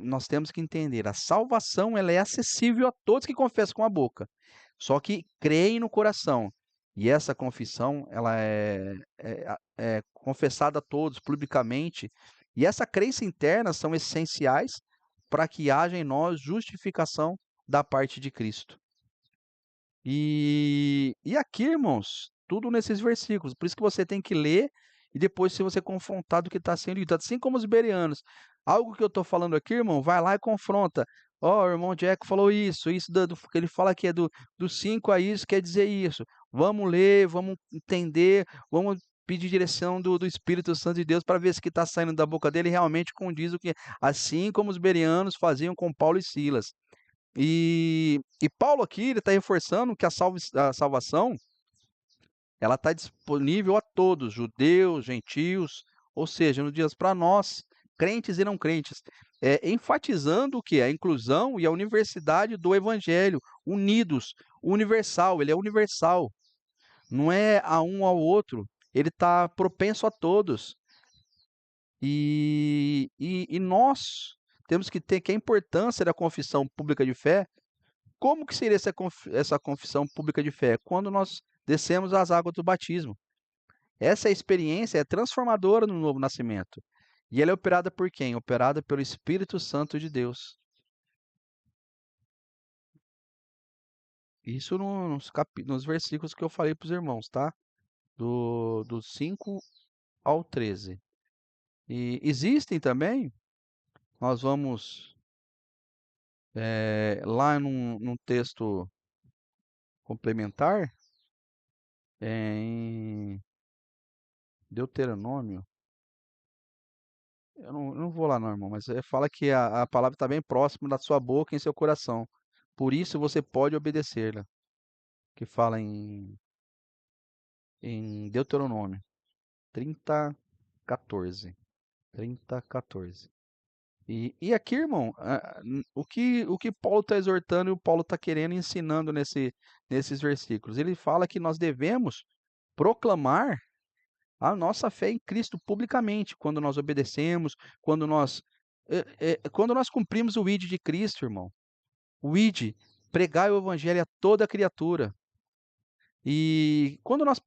Nós temos que entender, a salvação ela é acessível a todos que confessam com a boca, só que creem no coração. E essa confissão ela é confessada a todos publicamente. E essa crença interna são essenciais para que haja em nós justificação da parte de Cristo. E aqui, irmãos, tudo nesses versículos. Por isso que você tem que ler e depois se você confrontar do que está sendo dito. Assim como os bereanos. Algo que eu estou falando aqui, irmão, vai lá e confronta. Ó, o irmão Jack falou isso que ele fala que é do 5 a isso, quer dizer isso. Vamos ler, vamos entender, vamos pedir direção do Espírito Santo de Deus para ver se o que está saindo da boca dele realmente condiz o que assim como os bereanos faziam com Paulo e Silas. E Paulo aqui, ele está reforçando que a salvação, ela está disponível a todos, judeus, gentios, ou seja, nos dias para nós, crentes e não crentes, enfatizando o que? A inclusão e a universidade do evangelho, unidos, universal, ele é universal, não é a um ao outro, ele está propenso a todos. E nós temos que ter que a importância da confissão pública de fé. Como que seria essa confissão pública de fé? Quando nós descemos as águas do batismo. Essa experiência é transformadora no novo nascimento. E ela é operada por quem? Operada pelo Espírito Santo de Deus. Isso nos versículos que eu falei para os irmãos, tá? Do 5 ao 13. E existem também, nós vamos lá num texto complementar, em Deuteronômio. Eu não vou lá não, irmão, mas fala que a palavra está bem próxima da sua boca e em seu coração. Por isso você pode obedecê-la. Que fala em Deuteronômio 30:14. 30:14. E aqui, irmão, o que Paulo está exortando e o Paulo está querendo e ensinando nesses versículos? Ele fala que nós devemos proclamar a nossa fé em Cristo publicamente, quando nós obedecemos, quando nós cumprimos o ID de Cristo, irmão. O ID, pregar o evangelho a toda criatura. E quando nós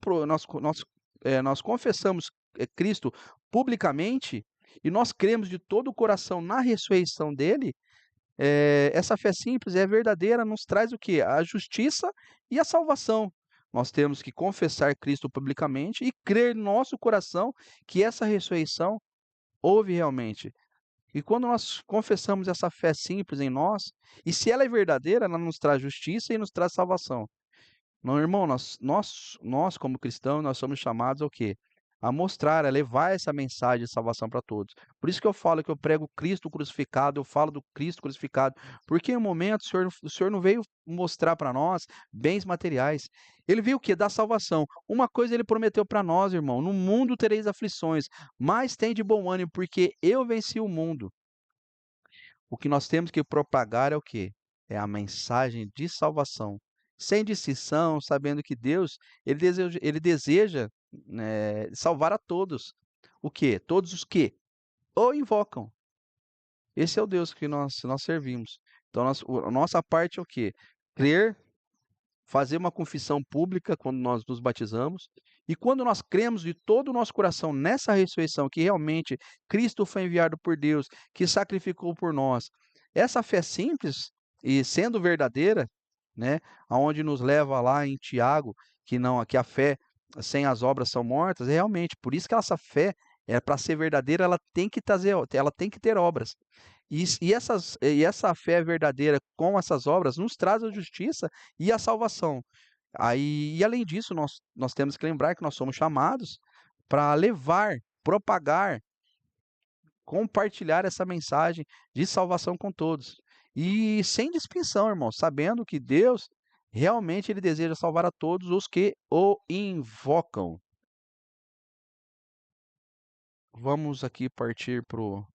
confessamos Cristo publicamente e nós cremos de todo o coração na ressurreição dele, essa fé simples é verdadeira, nos traz o quê? A justiça e a salvação. Nós temos que confessar Cristo publicamente e crer no nosso coração que essa ressurreição houve realmente. E quando nós confessamos essa fé simples em nós, e se ela é verdadeira, ela nos traz justiça e nos traz salvação. Não, irmão, nós como cristãos, nós somos chamados ao quê? A mostrar, a levar essa mensagem de salvação para todos. Por isso que eu falo que eu prego Cristo crucificado, eu falo do Cristo crucificado, porque em um momento o Senhor não veio mostrar para nós bens materiais. Ele veio o quê? Dar salvação. Uma coisa ele prometeu para nós, irmão: no mundo tereis aflições, mas tem de bom ânimo, porque eu venci o mundo. O que nós temos que propagar é o quê? É a mensagem de salvação, sem distinção, sabendo que Deus, ele deseja, salvar a todos. O quê? Todos os que o invocam. Esse é o Deus que nós servimos. Então, a nossa parte é o quê? Crer, fazer uma confissão pública quando nós nos batizamos, e quando nós cremos de todo o nosso coração nessa ressurreição, que realmente Cristo foi enviado por Deus, que sacrificou por nós, essa fé simples e sendo verdadeira, né, aonde nos leva lá em Tiago, que a fé sem as obras são mortas, é realmente, por isso que essa fé, para ser verdadeira, ela tem que ter obras. E essa fé verdadeira com essas obras nos traz a justiça e a salvação. Aí, e além disso, nós temos que lembrar que nós somos chamados para levar, propagar, compartilhar essa mensagem de salvação com todos. E sem distinção, irmão, sabendo que Deus realmente ele deseja salvar a todos os que o invocam. Vamos aqui partir para o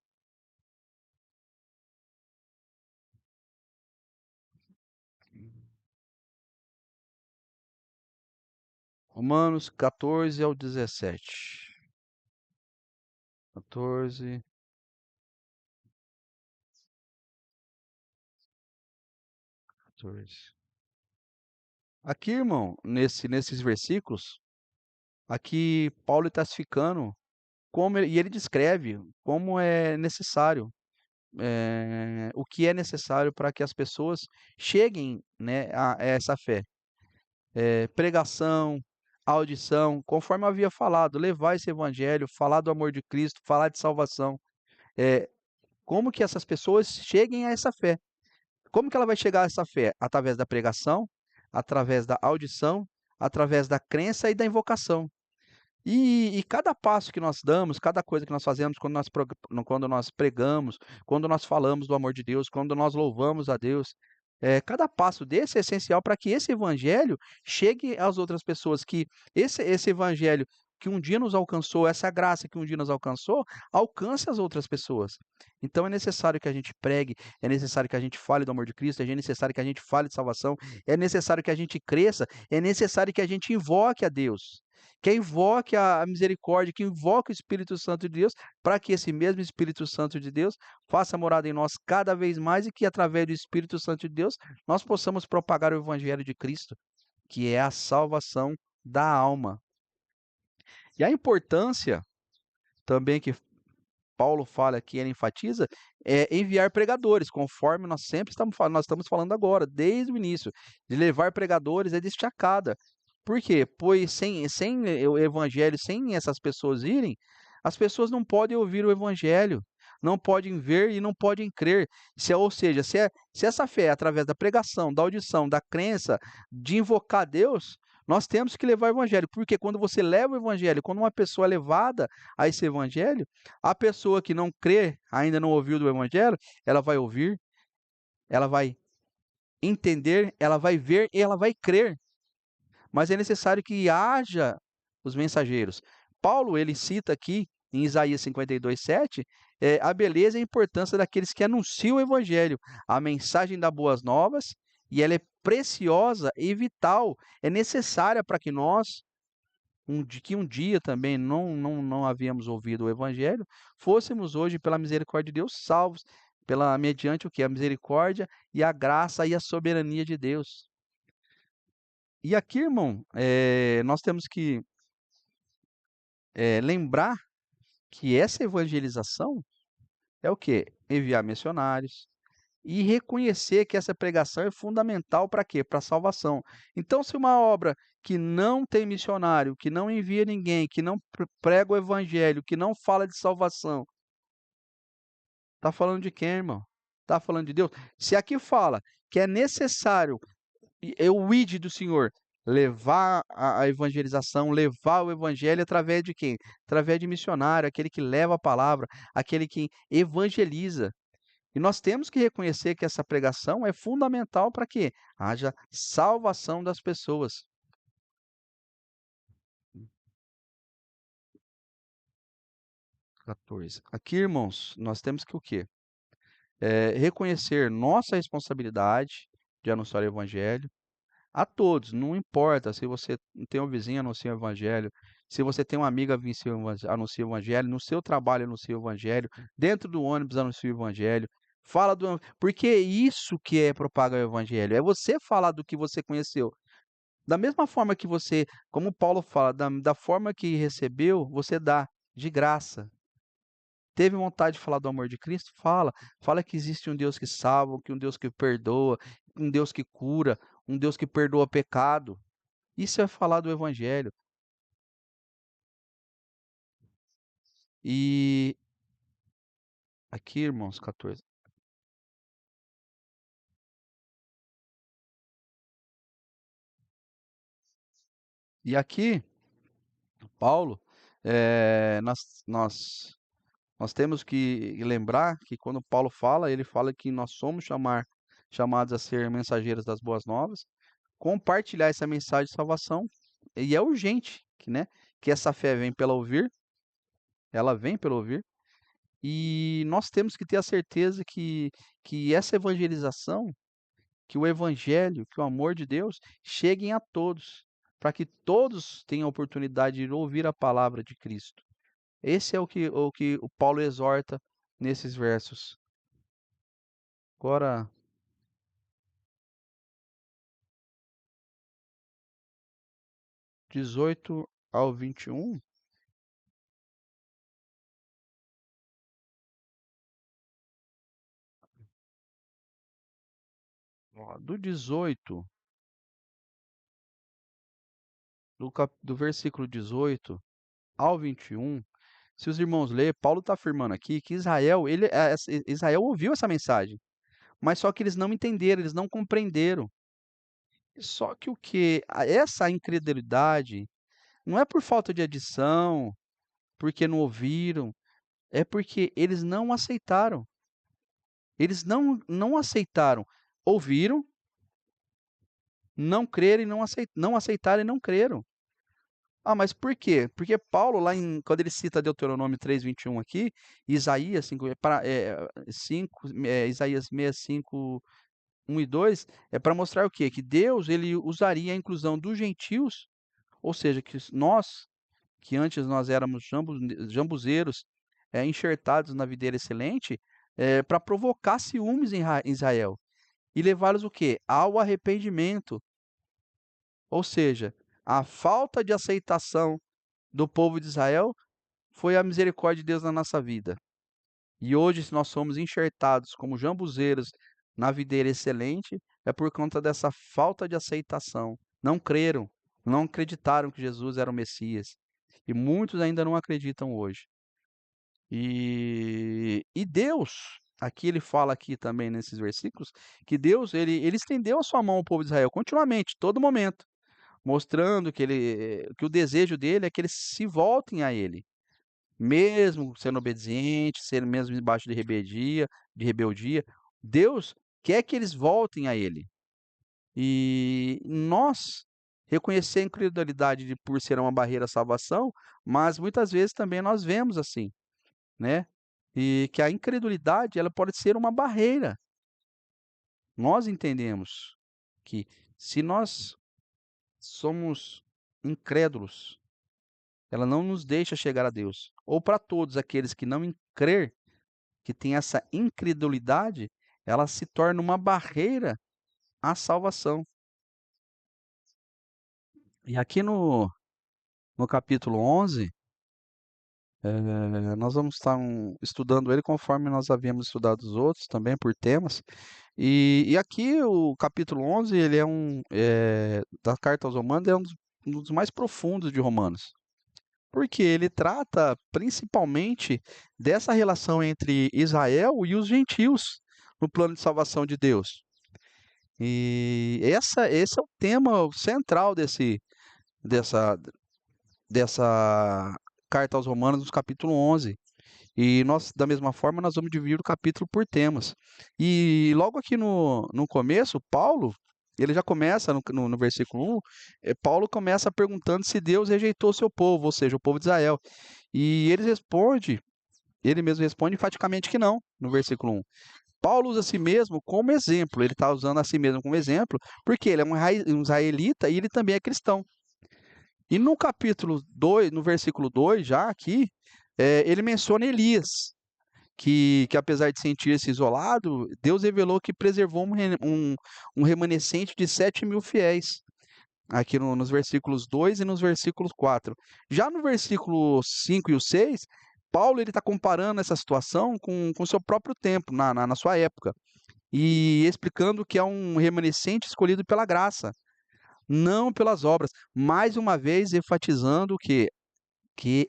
Romanos 14 ao 17. 14. 14. Aqui, irmão, nesses versículos, aqui Paulo está explicando e ele descreve como é necessário, o que é necessário para que as pessoas cheguem, né, a essa fé. Pregação, audição, conforme eu havia falado, levar esse evangelho, falar do amor de Cristo, falar de salvação. É, como que essas pessoas cheguem a essa fé? Como que ela vai chegar a essa fé? Através da pregação, através da audição, através da crença e da invocação. E cada passo que nós damos, cada coisa que nós fazemos, quando nós pregamos, quando nós falamos do amor de Deus, quando nós louvamos a Deus, cada passo desse é essencial para que esse evangelho chegue às outras pessoas, que esse evangelho que um dia nos alcançou, essa graça que um dia nos alcançou, alcance as outras pessoas. Então é necessário que a gente pregue, é necessário que a gente fale do amor de Cristo, é necessário que a gente fale de salvação, é necessário que a gente cresça, é necessário que a gente invoque a Deus, que invoque a misericórdia, que invoque o Espírito Santo de Deus, para que esse mesmo Espírito Santo de Deus faça morada em nós cada vez mais e que, através do Espírito Santo de Deus, nós possamos propagar o Evangelho de Cristo, que é a salvação da alma. E a importância também que Paulo fala aqui, ele enfatiza, é enviar pregadores, conforme nós sempre estamos falando, nós estamos falando agora, desde o início, de levar pregadores é destacada. Por quê? Pois sem o evangelho, sem essas pessoas irem, as pessoas não podem ouvir o evangelho, não podem ver e não podem crer. Ou seja, se essa fé é através da pregação, da audição, da crença, de invocar Deus, nós temos que levar o evangelho, porque quando você leva o evangelho, quando uma pessoa é levada a esse evangelho, a pessoa que não crê, ainda não ouviu do evangelho, ela vai ouvir, ela vai entender, ela vai ver e ela vai crer. Mas é necessário que haja os mensageiros. Paulo, ele cita aqui em Isaías 52:7, a beleza e a importância daqueles que anunciam o evangelho, a mensagem das boas novas, e ela é preciosa e vital, é necessária para que nós, que um dia também não havíamos ouvido o evangelho, fôssemos hoje, pela misericórdia de Deus, salvos, mediante o que? A misericórdia e a graça e a soberania de Deus. E aqui, irmão, nós temos que lembrar que essa evangelização é o quê? Enviar missionários e reconhecer que essa pregação é fundamental para quê? Para a salvação. Então, se uma obra que não tem missionário, que não envia ninguém, que não prega o evangelho, que não fala de salvação, está falando de quem, irmão? Está falando de Deus? Se aqui fala que é necessário é o ID do Senhor, levar a evangelização, levar o evangelho através de quem? Através de missionário, aquele que leva a palavra, aquele que evangeliza. E nós temos que reconhecer que essa pregação é fundamental para que haja salvação das pessoas. 14. Aqui, irmãos, nós temos que o quê? Reconhecer nossa responsabilidade de anunciar o evangelho a todos, não importa se você tem um vizinho, anuncia o evangelho, se você tem uma amiga, anuncia o evangelho, no seu trabalho, anuncia o evangelho, dentro do ônibus, anuncia o evangelho, fala porque é isso que é propagar o evangelho, é você falar do que você conheceu. Da mesma forma que você, como Paulo fala, da forma que recebeu, você dá, de graça. Teve vontade de falar do amor de Cristo? Fala. Fala que existe um Deus que salva, que um Deus que perdoa, um Deus que cura, um Deus que perdoa pecado. Isso é falar do evangelho. E aqui, irmãos, 14. E aqui, Paulo, nós temos que lembrar que quando Paulo fala, ele fala que nós somos chamados a ser mensageiros das boas novas, compartilhar essa mensagem de salvação, e é urgente, que essa fé vem pela ouvir, ela vem pelo ouvir, e nós temos que ter a certeza que essa evangelização, que o evangelho, que o amor de Deus cheguem a todos, para que todos tenham a oportunidade de ouvir a palavra de Cristo. Esse é o Paulo exorta nesses versos. Agora, 18 ao 21. Ó, do 18, do versículo 18 ao 21, se os irmãos lerem, Paulo está afirmando aqui que Israel ouviu essa mensagem, mas só que eles não entenderam, eles não compreenderam. Só que essa incredulidade Não é por falta de adição, porque não ouviram, é porque eles não aceitaram. Eles não aceitaram. Ouviram, não creram e não aceitaram e não creram. Ah, mas por quê? Porque Paulo lá em quando ele cita Deuteronômio 3:21 aqui, Isaías 5, Isaías 65, 1 e 2, é para mostrar o quê? Que Deus ele usaria a inclusão dos gentios, ou seja, nós, que antes nós éramos jambuzeiros, enxertados na videira excelente, para provocar ciúmes em Israel, e levá-los o quê? Ao arrependimento. Ou seja, a falta de aceitação do povo de Israel foi a misericórdia de Deus na nossa vida. E hoje, se nós somos enxertados como jambuzeiros na videira excelente, é por conta dessa falta de aceitação. Não creram, não acreditaram que Jesus era o Messias. E muitos ainda não acreditam hoje. E Deus, aqui ele fala aqui também nesses versículos, que Deus ele estendeu a sua mão ao povo de Israel continuamente, todo momento, mostrando que o desejo dele é que eles se voltem a ele. Mesmo sendo obediente, sendo mesmo debaixo de rebeldia, Deus quer que eles voltem a Ele. E nós reconhecer a incredulidade por ser uma barreira à salvação, mas muitas vezes também nós vemos assim, né? E que a incredulidade ela pode ser uma barreira. Nós entendemos que se nós somos incrédulos, ela não nos deixa chegar a Deus. Ou para todos aqueles que não crer, que tem essa incredulidade, ela se torna uma barreira à salvação. E aqui no capítulo 11, nós vamos estar estudando ele conforme nós havíamos estudado os outros, também por temas. E aqui o capítulo 11, ele da carta aos Romanos, é um dos mais profundos de Romanos. Porque ele trata principalmente dessa relação entre Israel e os gentios no plano de salvação de Deus. E esse é o tema central dessa, dessa carta aos Romanos, no capítulo 11. E nós, da mesma forma, nós vamos dividir o capítulo por temas. E logo aqui no começo, Paulo, ele já começa no versículo 1, Paulo começa perguntando se Deus rejeitou o seu povo, ou seja, o povo de Israel. E ele mesmo responde enfaticamente que não, no versículo 1. Paulo usa a si mesmo como exemplo, ele está usando a si mesmo como exemplo, porque ele é um israelita e ele também é cristão. E no capítulo 2, no versículo 2, já aqui, ele menciona Elias, que apesar de sentir-se isolado, Deus revelou que preservou um remanescente de 7.000 fiéis, aqui nos versículos 2 e nos versículos 4. Já no versículo 5 e o 6, Paulo está comparando essa situação com o seu próprio tempo, na sua época, e explicando que é um remanescente escolhido pela graça, não pelas obras. Mais uma vez, enfatizando que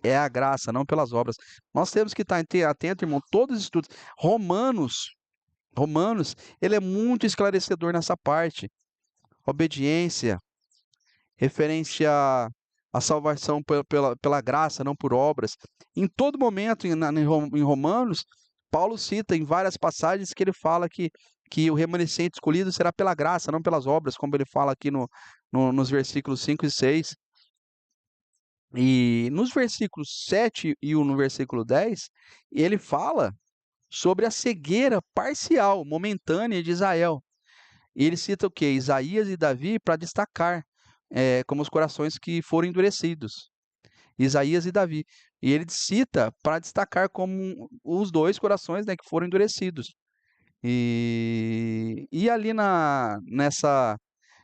é a graça, não pelas obras. Nós temos que estar atento, irmão, todos os estudos. Romanos, ele é muito esclarecedor nessa parte. Obediência, referência à salvação pela graça, não por obras. Em todo momento, em Romanos, Paulo cita em várias passagens que ele fala que o remanescente escolhido será pela graça, não pelas obras, como ele fala aqui nos versículos 5 e 6. E nos versículos 7 e no versículo 10, ele fala sobre a cegueira parcial, momentânea de Israel. E ele cita o quê? Isaías e Davi para destacar como os corações que foram endurecidos. Isaías e Davi. E ele cita para destacar como os dois corações, né, que foram endurecidos. E ali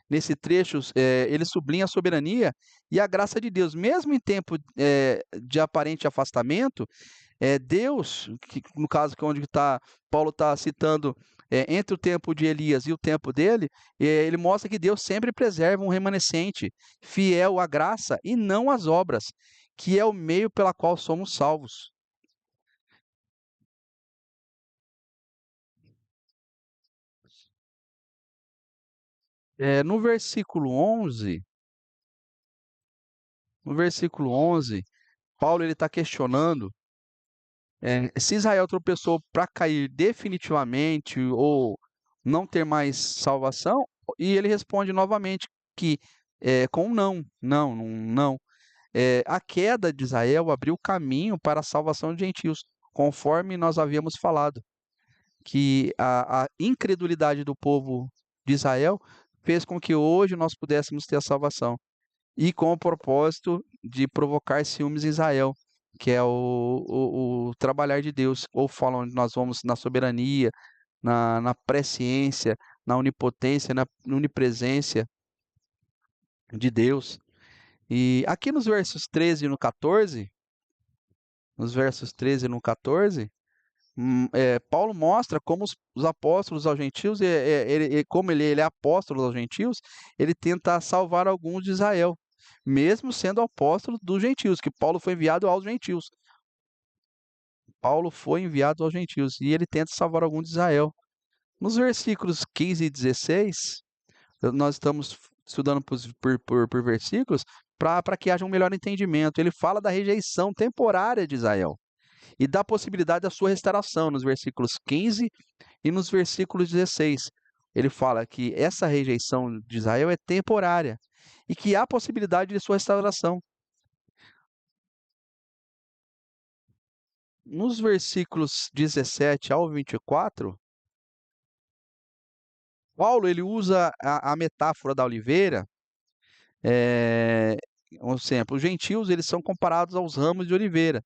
nesse trecho, ele sublinha a soberania e a graça de Deus. Mesmo em tempo de aparente afastamento, Deus, que, no caso que onde Paulo está citando, entre o tempo de Elias e o tempo dele, ele mostra que Deus sempre preserva um remanescente, fiel à graça e não às obras, que é o meio pela qual somos salvos. No versículo 11, no versículo 11, Paulo ele está questionando se Israel tropeçou para cair definitivamente ou não ter mais salvação, e ele responde novamente que com um não, não, não, não. A queda de Israel abriu caminho para a salvação de gentios, conforme nós havíamos falado, que a incredulidade do povo de Israel fez com que hoje nós pudéssemos ter a salvação, e com o propósito de provocar ciúmes em Israel, que é o trabalhar de Deus, ou falam onde nós vamos na soberania, na presciência, na onipotência, na onipresença de Deus. E aqui nos versos 13 e no 14, nos versos 13 e no 14, Paulo mostra como os apóstolos aos gentios, como ele é apóstolo aos gentios, ele tenta salvar alguns de Israel, mesmo sendo apóstolo dos gentios, que Paulo foi enviado aos gentios. Paulo foi enviado aos gentios e ele tenta salvar alguns de Israel. Nos versículos 15 e 16, nós estamos estudando por versículos para que haja um melhor entendimento. Ele fala da rejeição temporária de Israel e da possibilidade da sua restauração, nos versículos 15 e nos versículos 16. Ele fala que essa rejeição de Israel é temporária e que há possibilidade de sua restauração. Nos versículos 17 ao 24, Paulo ele usa a metáfora da oliveira. Um exemplo, os gentios eles são comparados aos ramos de oliveira,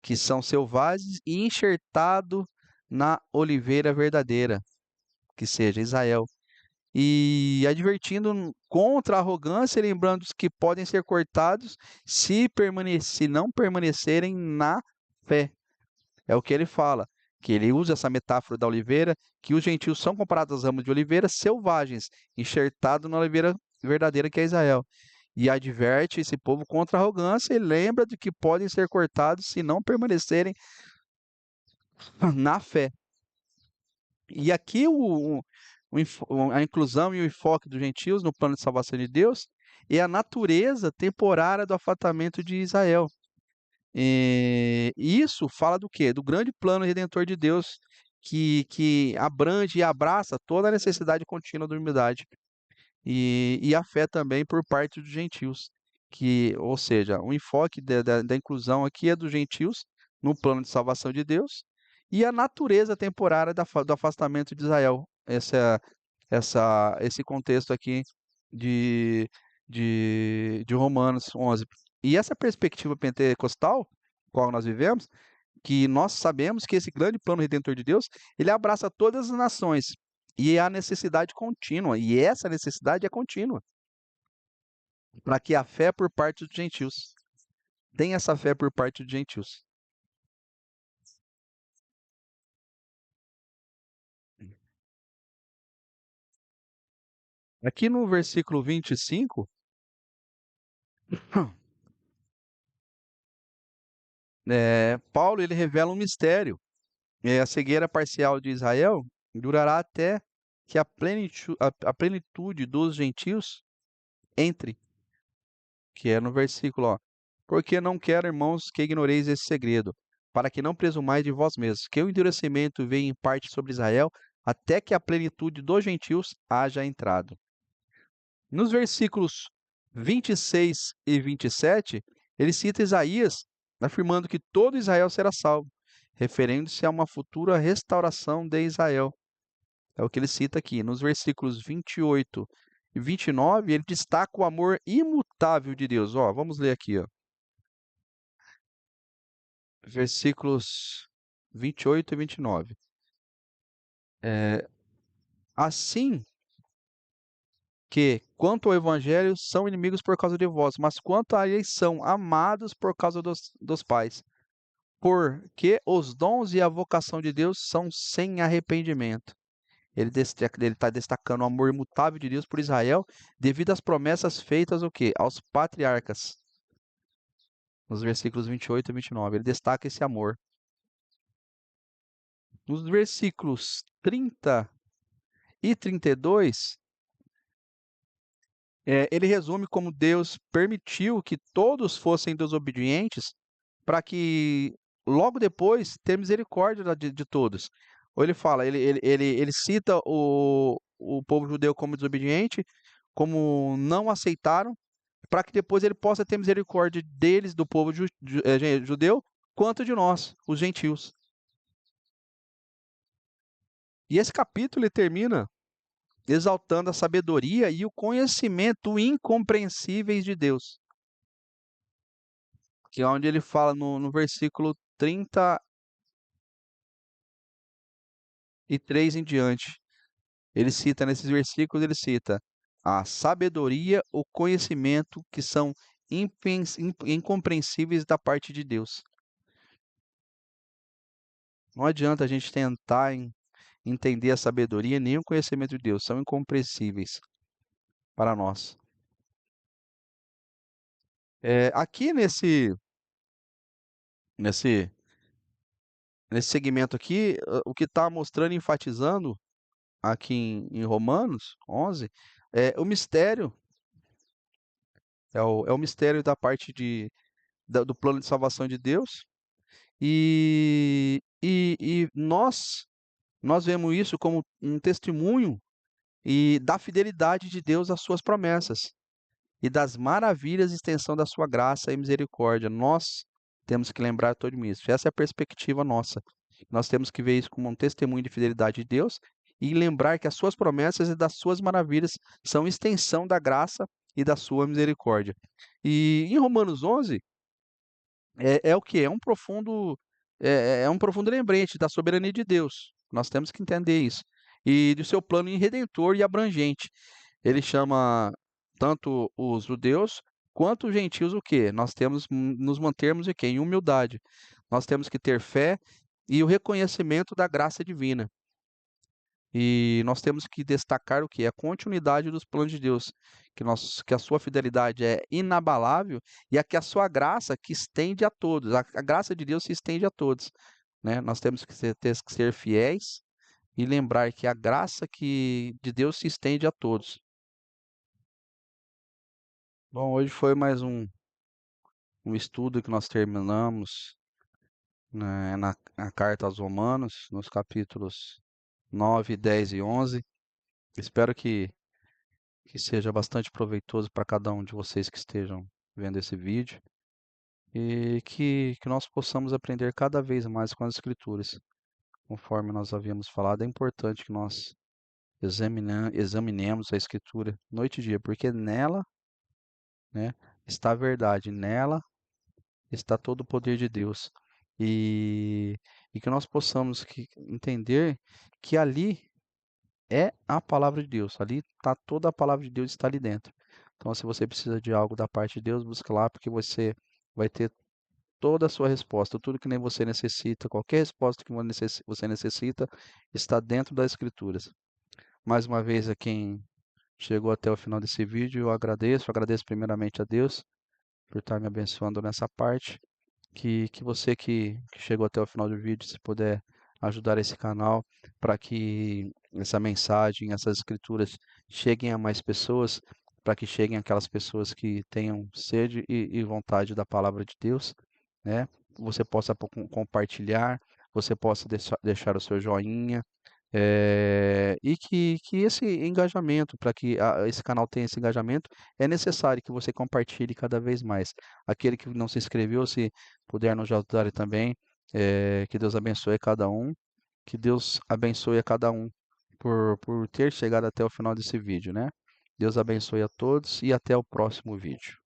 que são selvagens e enxertados na oliveira verdadeira, que seja Israel. E advertindo contra a arrogância, lembrando que podem ser cortados se não permanecerem na fé. É o que ele fala, que ele usa essa metáfora da oliveira, que os gentios são comparados aos ramos de oliveira selvagens, enxertados na oliveira verdadeira que é Israel. E adverte esse povo contra a arrogância e lembra de que podem ser cortados se não permanecerem na fé. E aqui a inclusão e o enfoque dos gentios no plano de salvação de Deus é a natureza temporária do afastamento de Israel. E isso fala do quê? Do grande plano redentor de Deus que abrange e abraça toda a necessidade contínua da humildade e a fé também por parte dos gentios, ou seja, o enfoque da inclusão aqui é dos gentios no plano de salvação de Deus e a natureza temporária do afastamento de Israel. Esse contexto aqui de, de Romanos 11. E essa perspectiva pentecostal, qual nós vivemos, que nós sabemos que esse grande plano redentor de Deus, ele abraça todas as nações e há necessidade contínua, e essa necessidade é contínua, para que a fé por parte dos gentios tenha essa fé por parte dos gentios. Aqui no versículo 25, Paulo ele revela um mistério. A cegueira parcial de Israel durará até que a plenitude dos gentios entre, que é no versículo, ó. Porque não quero, irmãos, que ignoreis esse segredo, para que não presumais de vós mesmos, que o endurecimento venha em parte sobre Israel, até que a plenitude dos gentios haja entrado. Nos versículos 26 e 27, ele cita Isaías, afirmando que todo Israel será salvo, referindo-se a uma futura restauração de Israel. É o que ele cita aqui. Nos versículos 28 e 29, ele destaca o amor imutável de Deus. Ó, vamos ler aqui, ó. Versículos 28 e 29. Assim que, quanto ao evangelho, são inimigos por causa de vós, mas quanto à eleição, amados por causa dos pais. Porque os dons e a vocação de Deus são sem arrependimento. Ele está destacando o amor imutável de Deus por Israel, devido às promessas feitas o quê? Aos patriarcas. Nos versículos 28 e 29. Ele destaca esse amor. Nos versículos 30 e 32, ele resume como Deus permitiu que todos fossem desobedientes para que logo depois ter misericórdia de todos. Ou ele fala, ele cita o povo judeu como desobediente, como não aceitaram, para que depois ele possa ter misericórdia deles, do povo judeu, quanto de nós, os gentios. E esse capítulo ele termina exaltando a sabedoria e o conhecimento incompreensíveis de Deus, que é onde ele fala no versículo 33 em diante. Ele cita nesses versículos, ele cita a sabedoria, o conhecimento que são incompreensíveis da parte de Deus. Não adianta a gente tentar entender a sabedoria nem o conhecimento de Deus, são incompreensíveis para nós. Aqui nesse, nesse segmento aqui, o que está mostrando e enfatizando aqui em Romanos 11 é o mistério, é o mistério da parte do plano de salvação de Deus. E nós vemos isso como um testemunho e da fidelidade de Deus às suas promessas e das maravilhas e extensão da sua graça e misericórdia. Nós temos que lembrar todo isso. Essa é a perspectiva nossa. Nós temos que ver isso como um testemunho de fidelidade de Deus e lembrar que as suas promessas e das suas maravilhas são extensão da graça e da sua misericórdia. E em Romanos 11, é o que? É um profundo lembrete da soberania de Deus. Nós temos que entender isso. E do seu plano redentor e abrangente. Ele chama tanto os judeus quanto os gentios o quê? Nós temos nos mantermos em quê? Em humildade. Nós temos que ter fé e o reconhecimento da graça divina. E nós temos que destacar o que? A continuidade dos planos de Deus, que a sua fidelidade é inabalável e que a sua graça que estende a todos. A graça de Deus se estende a todos, né? Nós temos que ter que ser fiéis e lembrar que a graça de Deus se estende a todos. Bom, hoje foi mais um estudo que nós terminamos, né, na carta aos Romanos, nos capítulos 9, 10 e 11. Espero que seja bastante proveitoso para cada um de vocês que estejam vendo esse vídeo e que nós possamos aprender cada vez mais com as Escrituras. Conforme nós havíamos falado, é importante que nós examinemos a Escritura noite e dia, porque nela, né, está a verdade, nela está todo o poder de Deus. E, e que nós possamos entender que ali é a palavra de Deus. Ali está toda a palavra de Deus está ali dentro. Então, se você precisa de algo da parte de Deus, busca lá, porque você vai ter toda a sua resposta, tudo que nem você necessita, qualquer resposta que você necessita, está dentro das Escrituras. Mais uma vez, a quem chegou até o final desse vídeo, eu agradeço primeiramente a Deus por estar me abençoando nessa parte. Que você que chegou até o final do vídeo, se puder ajudar esse canal para que essa mensagem, essas escrituras cheguem a mais pessoas, para que cheguem aquelas pessoas que tenham sede e vontade da palavra de Deus, né? Você possa compartilhar, você possa deixar o seu joinha, e que esse engajamento, para que esse canal tenha esse engajamento, é necessário que você compartilhe cada vez mais. Aquele que não se inscreveu, se puder nos ajudar também, que Deus abençoe cada um, que Deus abençoe a cada um por ter chegado até o final desse vídeo, né? Deus abençoe a todos e até o próximo vídeo.